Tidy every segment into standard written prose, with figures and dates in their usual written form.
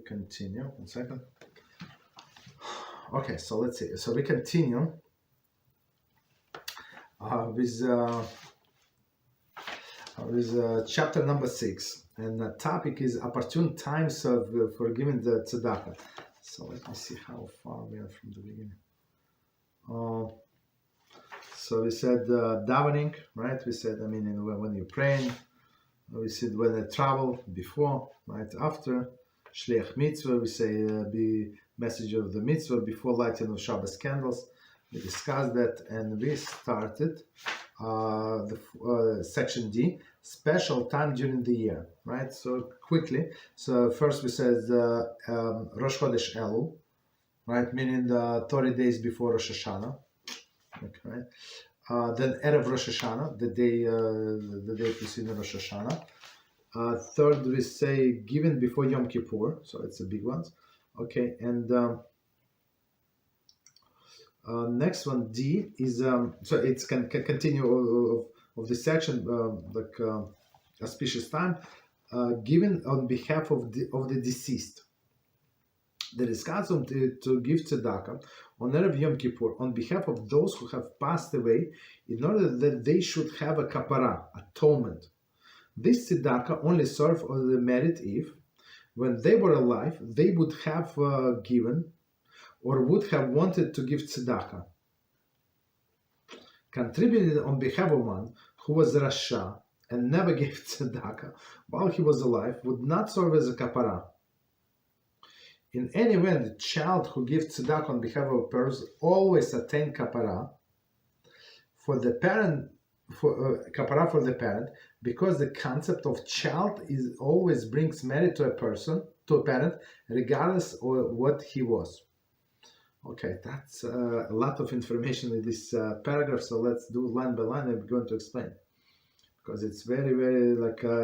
continue. 1 second. Okay, so let's see. So we continue with chapter number 6, and the topic is opportune times for giving the tzedakah. So let me see how far we are from the beginning. So we said davening, right? We said, I mean, when you're praying. We said when I travel, before, right after. Shliach mitzvah, we say be messenger of the mitzvah before lighting of Shabbos candles. We discussed that, and we started section D, special time during the year, right? So quickly, so first we said Rosh Chodesh Elul, right? Meaning the 30 days before Rosh Hashanah, okay, right? Then Erev Rosh Hashanah, the day preceding Rosh Hashanah. Third, we say given before Yom Kippur, so it's a big one. Okay, and next one, D, is so it's can continue of this section, auspicious time, given on behalf of the deceased. There is custom to give tzedakah on Erev Yom Kippur on behalf of those who have passed away, in order that they should have a kapara, atonement. This tzedakah only serves on the merit if, when they were alive, they would have given or would have wanted to give tzedakah. Contributed on behalf of one who was rasha and never gave tzedakah while he was alive would not serve as a kapara. In any event, the child who gives tzedakah on behalf of a person always attain kapara for the parent, kapara for the parent, because the concept of child is always brings merit to a person, to a parent, regardless of what he was. Okay, that's a lot of information in this paragraph. So let's do line by line. I'm going to explain, because it's very, very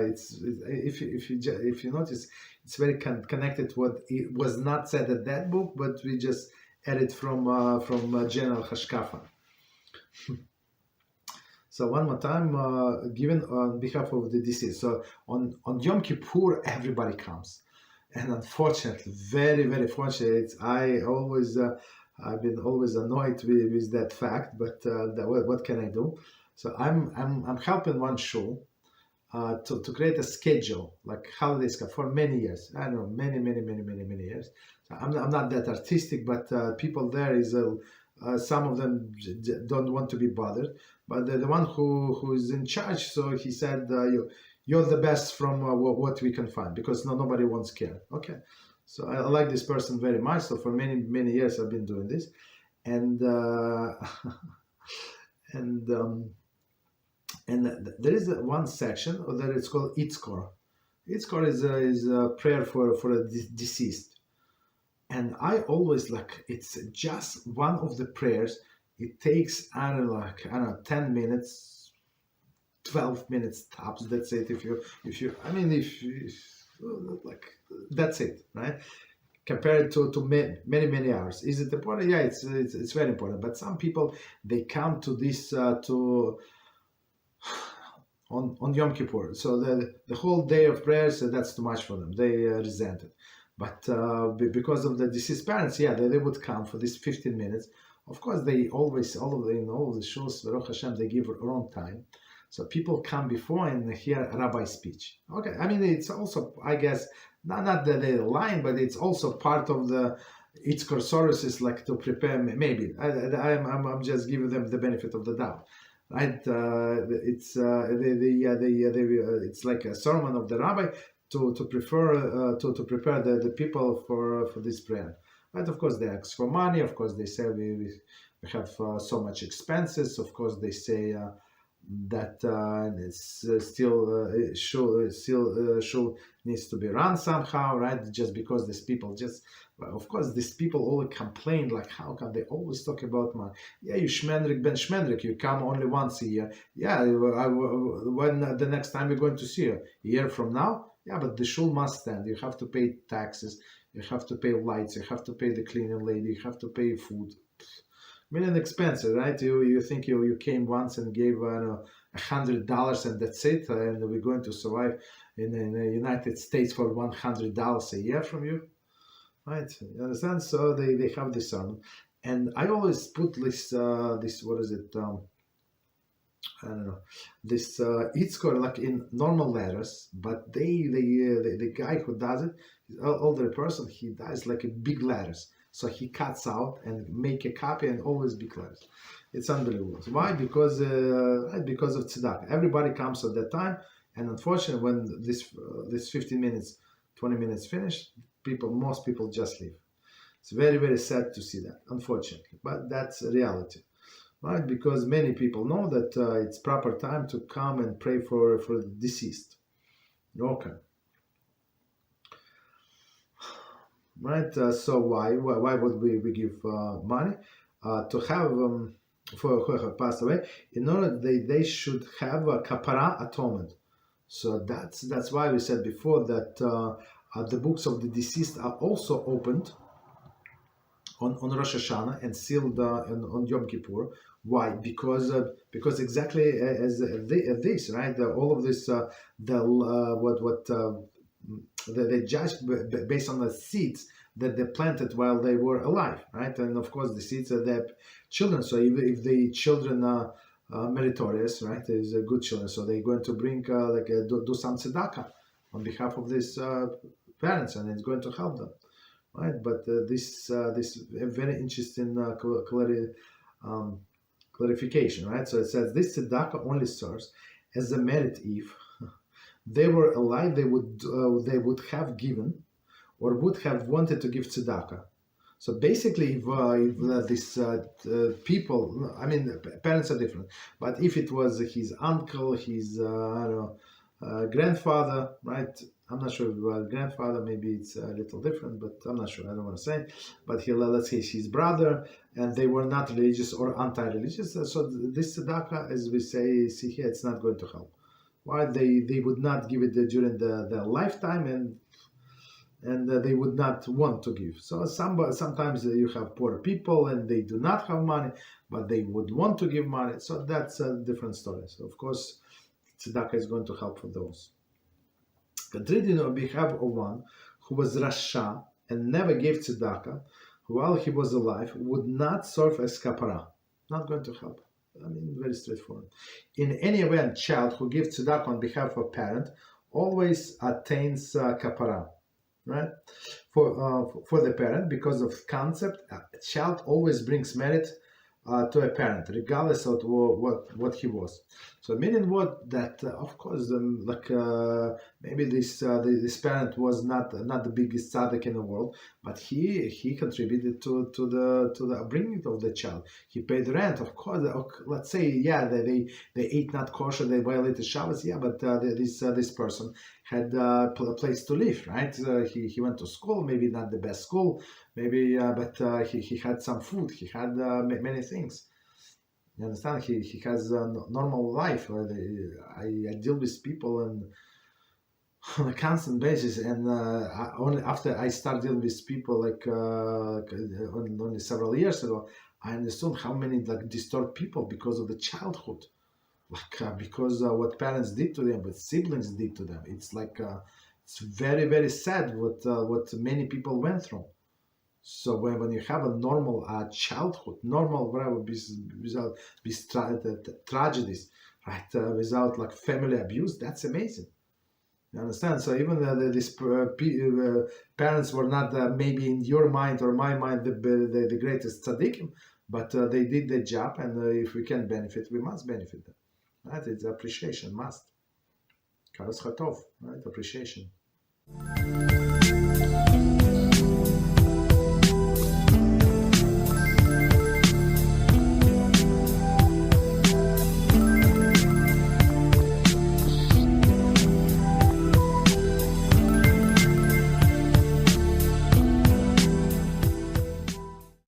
if you notice, it's very connected to what it was not said at that book, but we just added from general hashkafa. So one more time, given on behalf of the deceased. So on Yom Kippur, everybody comes, and unfortunately, very, very fortunate. I've been always annoyed with that fact, but what can I do? So I'm helping one shul to create a schedule, like holidays for many years. I don't know, many years. So I'm not that artistic, but people there is some of them don't want to be bothered. But the one who is in charge, so he said, you're the best from what we can find, because nobody wants care. Okay, so I like this person very much. So for many years I've been doing this, and there is one section that it's called Itzkor. Itzkor is a prayer for a deceased, and I always it's just one of the prayers. It takes I don't know 10 minutes, 12 minutes tops. That's it. If you that's it, right? Compared to many hours. Is it important? Yeah, it's very important. But some people, they come to this on Yom Kippur. So the whole day of prayers, that's too much for them. They resent it. But because of the deceased parents, yeah, they would come for this 15 minutes. Of course, they always, all of the shuls, Baruch Hashem, they give their own time. So people come before and hear Rabbi's speech. Okay, I mean, it's also, I guess, not that they're lying, but it's also part of the Itzkor services, to prepare, maybe. I'm just giving them the benefit of the doubt. Right? It's like a sermon of the rabbi to prepare the people for this prayer. Right? Of course, they ask for money. Of course, they say we have so much expenses. Of course, they say that it's still needs to be run somehow, right? Just because these people of course, these people all complain, how come they always talk about money? Yeah, you shmendrik ben shmendrik, you come only once a year. Yeah, when the next time we're going to see you? A year from now? Yeah, but the shul must stand. You have to pay taxes, you have to pay lights, you have to pay the cleaning lady, you have to pay food. Million expenses, right? You think you came once and gave $100 and that's it, and we're going to survive in the United States for $100 a year from you? right? You understand? So they have discernment, and I always put this what is it? I don't know, this it's called like in normal letters, but the guy who does it, older person, he does like a big letters. So he cuts out and make a copy and always big letters. It's unbelievable. Why? Because of tzedakah. Everybody comes at that time, and unfortunately, when this 15 minutes, 20 minutes finished, most people just leave. It's very, very sad to see that, unfortunately, but that's a reality. Right, because many people know that it's proper time to come and pray for the deceased. Okay. Right. So why would we give money to have for who have passed away? In order they should have a kapara atonement. So that's why we said before that the books of the deceased are also opened on Rosh Hashanah and sealed on Yom Kippur. Why? Because exactly as this, right? All of this, they judged based on the seeds that they planted while they were alive, right? And of course, the seeds are their children. So if the children are meritorious, right, is good children, so they're going to bring do some tzedakah on behalf of these parents, and it's going to help them. Right, but this very interesting clarification, right? So it says this tzedakah only serves as a merit if they were alive, they would have given or would have wanted to give tzedakah. So basically, if these people, I mean, parents are different, but if it was his uncle, his grandfather, right? I'm not sure about grandfather, maybe it's a little different, but I'm not sure, I don't want to say. But let's say his brother, and they were not religious or anti-religious, so this tzedakah, as we see here, it's not going to help. Why? They would not give it during their lifetime, and they would not want to give. So sometimes you have poor people, and they do not have money, but they would want to give money, so that's a different story. So of course, tzedakah is going to help for those. Contributing on behalf of one who was Rasha and never gave tzedakah while he was alive would not serve as kapara. Not going to help. I mean, very straightforward. In any event, child who gives tzedakah on behalf of a parent always attains kapara, right? For the parent, because of concept, a child always brings merit to a parent, regardless of what he was. So meaning what that of course maybe this parent was not the biggest tzaddik in the world, but he contributed to the upbringing of the child. He paid rent, of course. Let's say they ate not kosher, they violated Shabbos, but this person had a place to live, right? He went to school, maybe not the best school, maybe, but he had some food, he had many things. You understand? He has a normal life. I deal with people on a constant basis, and only after I started dealing with people only several years ago, I understood how many disturbed people because of the childhood, because what parents did to them, what siblings did to them. It's it's very, very sad what many people went through. So when you have a normal childhood, normal whatever, without tragedies, right? Without family abuse, that's amazing. You understand? So even these parents were not maybe in your mind or my mind the greatest tzaddikim, but they did their job, and if we can benefit, we must benefit them. Right? It's appreciation, must. Karas chatov, right? Appreciation.